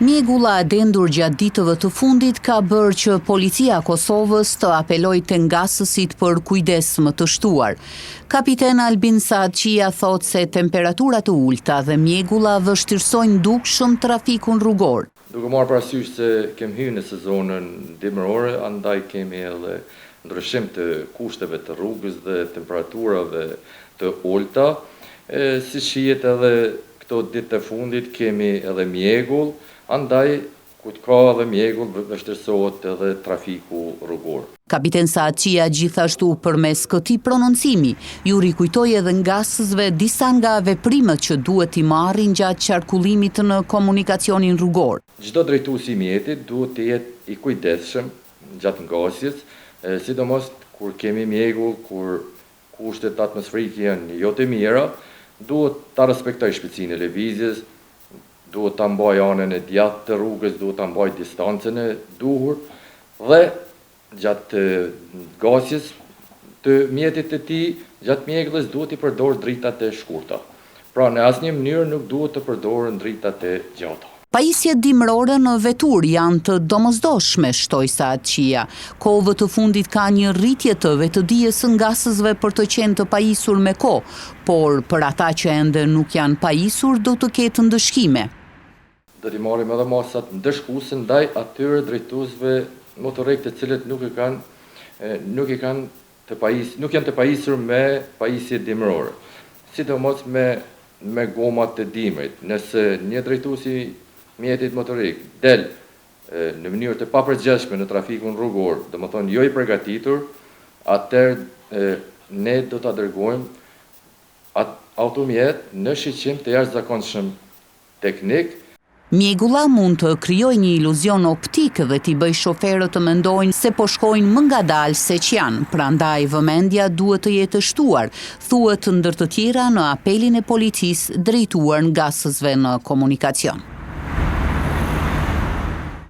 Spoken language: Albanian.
Mjegulla e dendur gjatë ditëve të fundit ka bërë që policia e Kosovës të apelojë te ngasësit për kujdes më të shtuar. Kapiten Albin Saadçia thotë se temperaturat e ulta dhe mjegulla vështirësojnë dukshëm trafikun rrugor. Duke marrë parasysh se kemi hyrë në sezonën dimërore, andaj kemi edhe ndryshim të kushteve të rrugës dhe temperaturave të ulta. Si shihet edhe këto ditë të fundit kemi edhe mjegull, andaj ku të ka edhe mjegull vështirësohet edhe trafiku rrugor. Kapiten Saadçia gjithashtu përmes këtij prononcimi ju rikujtoi edhe ngasësve disa nga veprimet që duhet t'i marrin gjatë qarkullimit në komunikacionin rrugor. Çdo drejtues i mjetit duhet të jetë i kujdesshëm gjatë ngasjes, sidomos kur kemi mjegull, kur kushtet atmosferike janë jo të mira, duhet ta respektoj shpejtësinë e lëvizjes, duhet ta mbaj anën e djathtë të rrugës, duhet ta mbaj distancën e duhur dhe gjatë ngasjes të mjetit të tij, gjatë mjegullës duhet i përdor dritat e shkurta. Pra në asnjë mënyrë nuk duhet të përdoren dritat e gjata. Pajisjet dimrore në vetur janë të domosdoshme, shtoi Saadçia. Kohëve të fundit ka një rritje të vetëdijes së ngasësve për të qenë të pajisur me kohë, por për ata që ende nuk janë pajisur do të ketë ndëshkime. Do t'i marrim edhe masat ndëshkuese ndaj atyre drejtuesve motorik të cilët nuk janë të pajisur me pajisje dimrore, sidomos me gomat të dimrit. Nëse një drejtues i mjetit motorik del në mënyrë të papërgjithshme në trafikun rrugor, domethënë jo i përgatitur, atëherë ne do ta dërgojmë automjet në shiqim të jashtëzakonshëm teknik. Mjegulla mund të krijojë një iluzion optik dhe t'i bëjë shoferët të mendojnë se po shkojnë më ngadalë se që janë, prandaj vëmendja duhet të jetë shtuar, thuhet ndër të tjera në apelin e policisë drejtuar ngasësve në komunikacion.